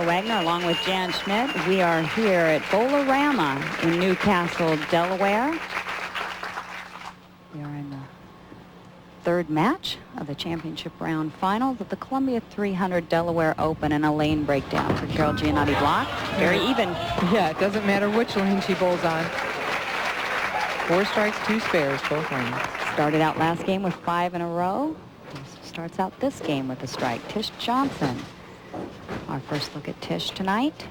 Wagner along with Jan Schmidt. We are here at Bowl-O-Rama in Newcastle, Delaware. We are in the third match of the championship round finals of the Columbia 300 Delaware Open, and a lane breakdown for Carol Gianotti-Block. Very even. Yeah, it doesn't matter which lane she bowls on. 4 strikes, 2 spares, both lanes. Started out last game with 5 in a row. Starts out this game with a strike. Tish Johnson. Our first look at Tish tonight.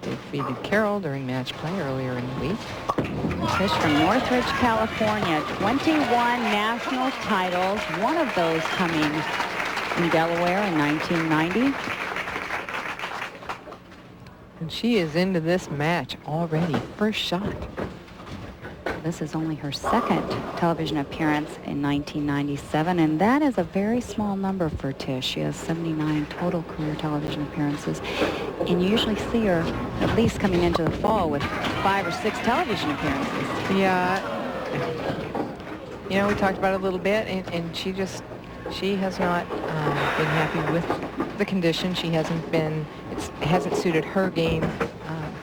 Defeated Carol during match play earlier in the week. Tish from Northridge, California. 21 national titles. One of those coming in Delaware in 1990. And she is into this match already. First shot. This is only her second television appearance in 1997, and that is a very small number for Tish. She has 79 total career television appearances, and you usually see her at least coming into the fall with 5 or 6 television appearances. Yeah, you know, we talked about it a little bit, and she has not been happy with the condition. She hasn't been, it hasn't suited her game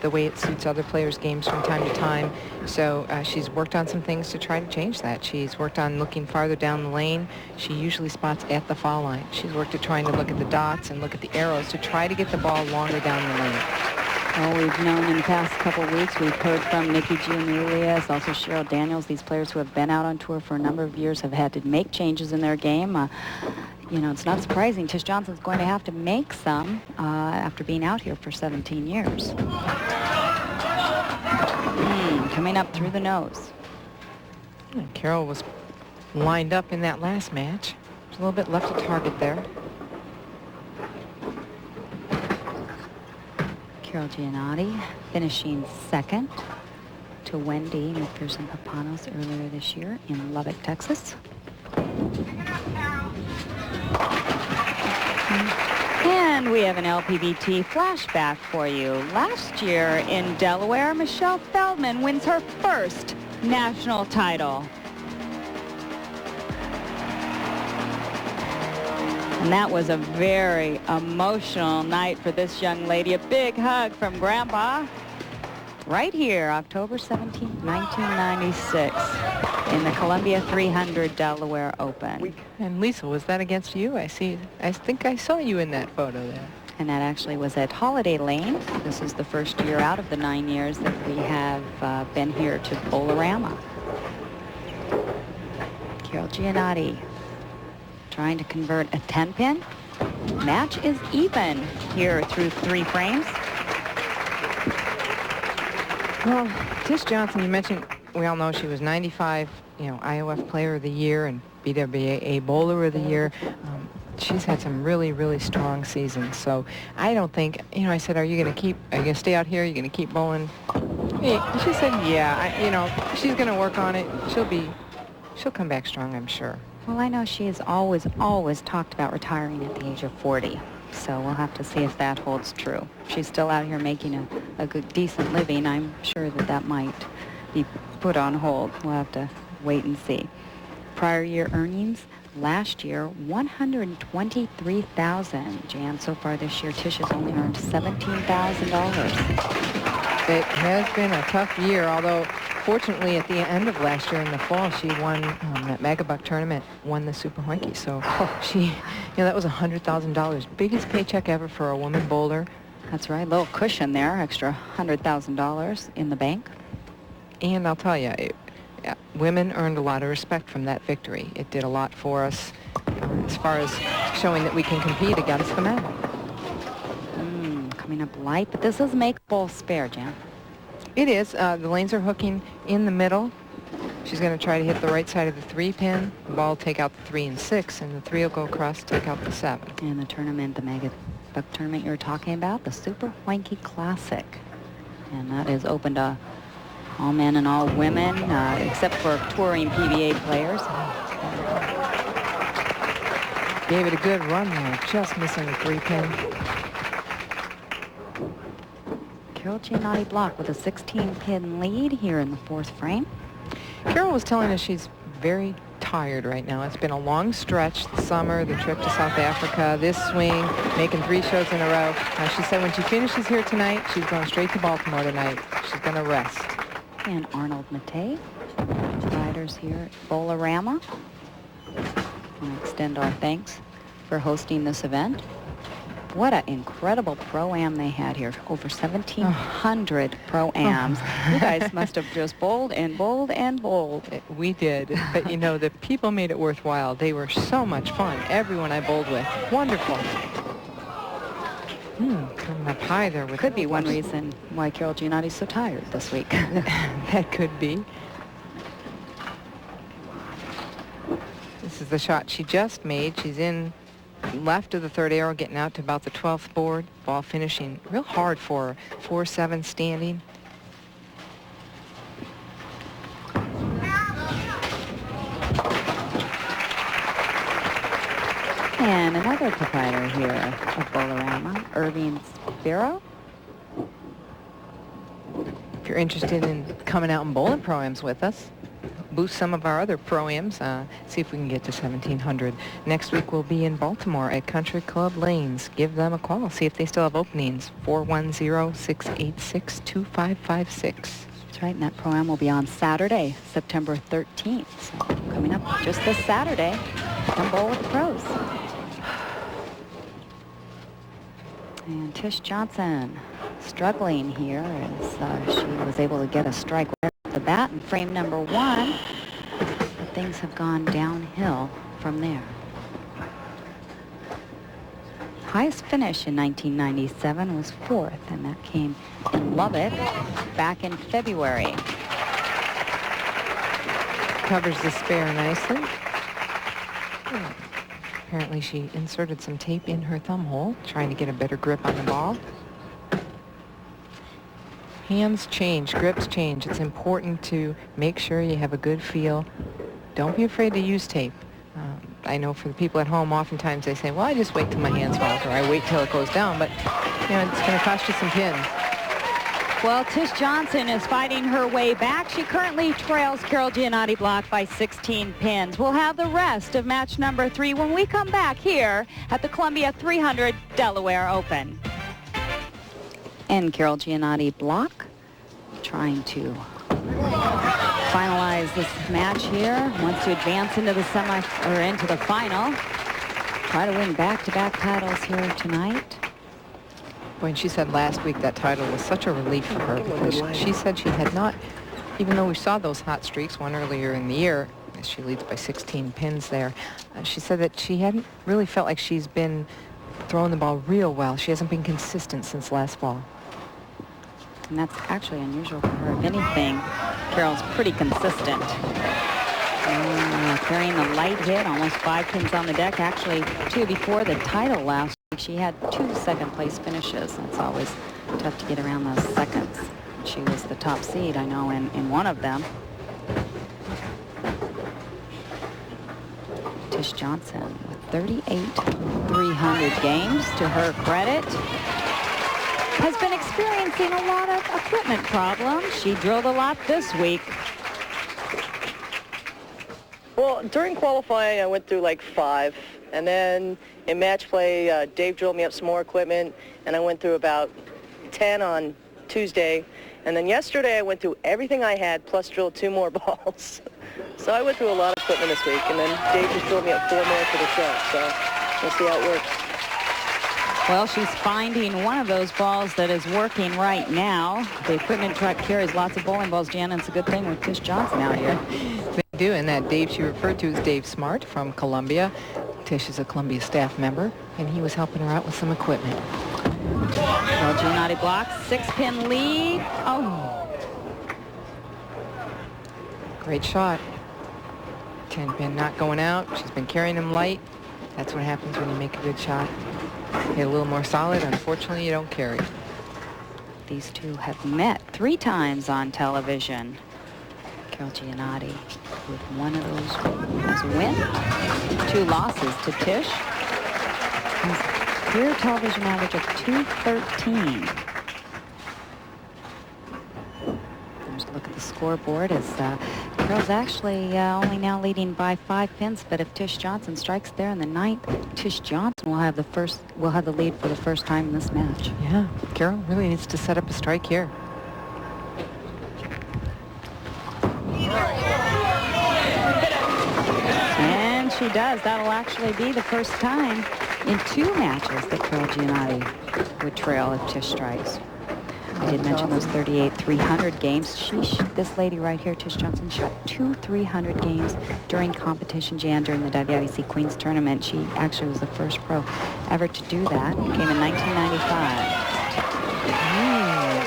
the way it suits other players' games from time to time. So she's worked on some things to try to change that. She's worked on looking farther down the lane. She usually spots at the foul line. She's worked at trying to look at the dots and look at the arrows to try to get the ball longer down the lane. Well, we've known in the past couple of weeks, we've heard from Nikki Giannoulias, also Cheryl Daniels. These players who have been out on tour for a number of years have had to make changes in their game. You know, it's not surprising. Tish Johnson's going to have to make some after being out here for 17 years. Coming up through the nose. And Carol was lined up in that last match. There's a little bit left to target there. Carol Gianotti finishing second to Wendy McPherson-Papanos earlier this year in Lubbock, Texas. And we have an LPBT flashback for you. Last year in Delaware, Michelle Feldman wins her first national title. And that was a very emotional night for this young lady. A big hug from Grandpa right here, October 17, 1996, in the Columbia 300 Delaware Open. And Lisa, was that against you? I think I saw you in that photo there. And that actually was at Holiday Lane. This is the first year out of the 9 years that we have been here to Bowl-O-Rama. Carol Gianotti trying to convert a 10-pin. Match is even here through 3 frames. Well, Tish Johnson, you mentioned, we all know she was 95, you know, IOF Player of the Year and BWA Bowler of the Year. She's had some really, really strong seasons. So I don't think, you know, I said, are you going to stay out here? Are you going to keep bowling? She said, yeah, you know, she's going to work on it. She'll come back strong, I'm sure. Well, I know she has always talked about retiring at the age of 40. So we'll have to see if that holds true. She's still out here making a good, decent living. I'm sure that might be put on hold. We'll have to wait and see. Prior year earnings, last year, $123,000. Jan, so far this year, Tish has only earned $17,000. It has been a tough year, although fortunately at the end of last year in the fall, she won that Megabuck tournament, won the Super Hoinky. So she, you know, that was $100,000. Biggest paycheck ever for a woman bowler. That's right, a little cushion there, extra $100,000 in the bank. And I'll tell you, women earned a lot of respect from that victory. It did a lot for us as far as showing that we can compete against the men. Coming up light, but this is make-bowl spare, Jan. It is. The lanes are hooking in the middle. She's going to try to hit the right side of the 3-pin. The ball will take out the 3 and 6, and the 3 will go across, take out the 7. And the tournament, the Megabuck tournament you were talking about, the Super Hoinky Classic. And that is open to all men and all women, except for touring PBA players. Gave it a good run there, just missing the 3-pin. Carol Gianotti-Block with a 16-pin lead here in the 4th frame. Carol was telling us she's very tired tired right now. It's been a long stretch, the summer, the trip to South Africa, this swing, making 3 shows in a row. Now, she said when she finishes here tonight, she's going straight to Baltimore tonight. She's going to rest. And Arnold Matei, riders here at Bolarama. I want to extend our thanks for hosting this event. What an incredible Pro-Am they had here. Over 1,700 Pro-Ams. You guys must have just bowled and bowled and bowled. We did. But, you know, the people made it worthwhile. They were so much fun. Everyone I bowled with. Wonderful. Coming up high there. With could be one reason why Carol Gianotti's so tired this week. That could be. This is the shot she just made. She's in left of the 3rd arrow, getting out to about the 12th board. Ball finishing real hard for her. 4-7 standing. And another proprietor here of Bolarama, Irving Spiro. If you're interested in coming out and bowling Pro-Ams with us, boost some of our other Pro-Ams, see if we can get to 1,700. Next week we'll be in Baltimore at Country Club Lanes. Give them a call, see if they still have openings. 410-686-2556. That's right, and that Pro-Am will be on Saturday, September 13th. So coming up just this Saturday, come bowl with the pros. And Tish Johnson struggling here as she was able to get a strike right off the bat in frame number 1. But things have gone downhill from there. Highest finish in 1997 was 4th, and that came in Lubbock back in February. Covers the spare nicely. Apparently she inserted some tape in her thumb hole, trying to get a better grip on the ball. Hands change, grips change. It's important to make sure you have a good feel. Don't be afraid to use tape. I know for the people at home, oftentimes they say, well, I just wait till my hand swells, or I wait till it goes down, but you know, it's going to cost you some pins. Well, Tish Johnson is fighting her way back. She currently trails Carol Gianotti-Block by 16 pins. We'll have the rest of match number 3 when we come back here at the Columbia 300 Delaware Open. And Carol Gianotti-Block trying to finalize this match here. Wants to advance into the into the final. Try to win back-to-back titles here tonight. Boy, and she said last week that title was such a relief for her, because she said she had not, even though we saw those hot streaks, one earlier in the year, as she leads by 16 pins there, she said that she hadn't really felt like she's been throwing the ball real well. She hasn't been consistent since last fall. And that's actually unusual for her. If anything, Carol's pretty consistent. Carrying the light hit, almost 5 pins on the deck. Actually, 2 before the title last week. She had 2 second-place finishes. It's always tough to get around those seconds. She was the top seed, I know, in one of them. Tish Johnson with 38 300 games, to her credit, has been experiencing a lot of equipment problems. She drilled a lot this week. Well, during qualifying, I went through like 5. And then in match play, Dave drilled me up some more equipment, and I went through about 10 on Tuesday. And then yesterday, I went through everything I had, plus drilled 2 more balls. So I went through a lot of equipment this week, and then Dave just drilled me up 4 more for the show. So we'll see how it works. Well, she's finding one of those balls that is working right now. The equipment truck carries lots of bowling balls, Jan, and it's a good thing with Tish Johnson out here. They do, and that Dave she referred to is Dave Smart from Columbia. Tish is a Columbia staff member, and he was helping her out with some equipment. Well, Gianotti-Block, 6-pin lead. Oh. Great shot. 10-pin not going out. She's been carrying him light. That's what happens when you make a good shot. Hit a little more solid. Unfortunately, you don't carry. These two have met 3 times on television. Carol Gianotti with one of those as a win. 2 losses to Tish. His career television average of 213. There's a look at the scoreboard as Carol's actually only now leading by 5 pins, but if Tish Johnson strikes there in the 9th, Tish Johnson will have the lead for the first time in this match. Yeah, Carol really needs to set up a strike here. And she does. That'll actually be the first time in 2 matches that Carol Gianotti would trail if Tish strikes. I did mention those 38 300 games. This lady right here, Tish Johnson, shot 2 300 games during competition, Jan, during the WIBC Queens Tournament. She actually was the first pro ever to do that. It came in 1995.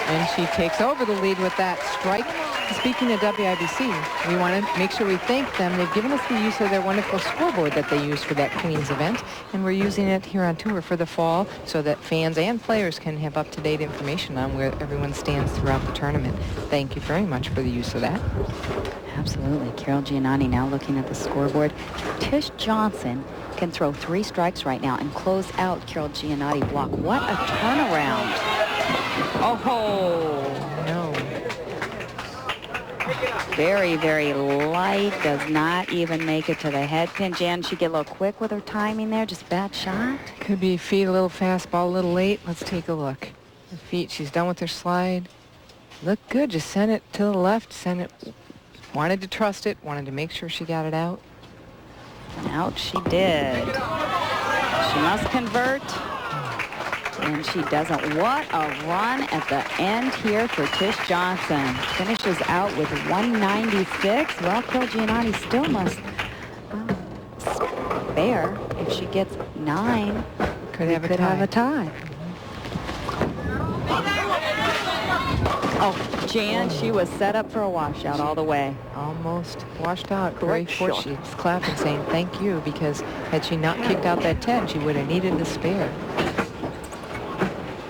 And she takes over the lead with that strike. Speaking of WIBC, we want to make sure we thank them. They've given us the use of their wonderful scoreboard that they use for that Queens event, and we're using it here on tour for the fall so that fans and players can have up-to-date information on where everyone stands throughout the tournament. Thank you very much for the use of that. Absolutely. Carol Gianotti now looking at the scoreboard. Tish Johnson can throw 3 strikes right now and close out Carol Gianotti-Block. What a turnaround. Oh, no. Very, very light. Does not even make it to the head pin. Jan, she get a little quick with her timing there. Just bad shot. Could be feet a little fastball, a little late. Let's take a look. Her feet, she's done with her slide. Look good. Just sent it to the left. Sent it. Wanted to trust it. Wanted to make sure she got it out. And out she did. She must convert. And she doesn't. What a run at the end here for Tish Johnson. Finishes out with 196. Well, Carol Gianotti still must spare. If she gets 9, could have a tie. Oh, Jan, she was set up for a washout all the way. Almost washed out. Very fortunate. She's clapping, saying thank you, because had she not kicked out that 10, she would have needed the spare.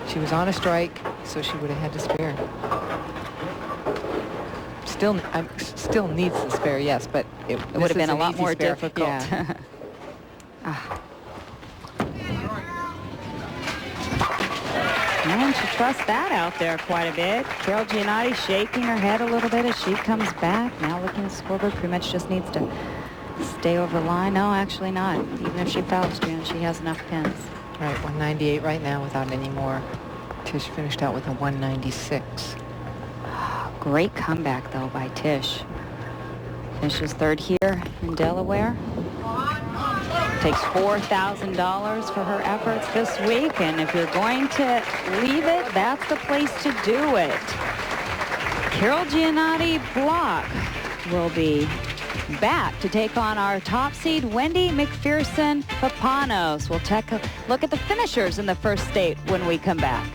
She was on a strike, so she would have had to spare. Still needs the spare, yes, but it would have been a lot more difficult. Yeah. And she trusts that out there quite a bit. Carol Gianotti shaking her head a little bit as she comes back. Now looking at the scoreboard, pretty much just needs to stay over the line. No, actually not. Even if she fouls, Jan, she has enough pins. Right, 198 right now without any more. Tish finished out with a 196. Great comeback, though, by Tish. Finishes 3rd here in Delaware. Takes $4,000 for her efforts this week, and if you're going to leave it, that's the place to do it. Carol Gianotti-Block will be back to take on our top seed, Wendy McPherson Papanos. We'll take a look at the finishers in the first state when we come back.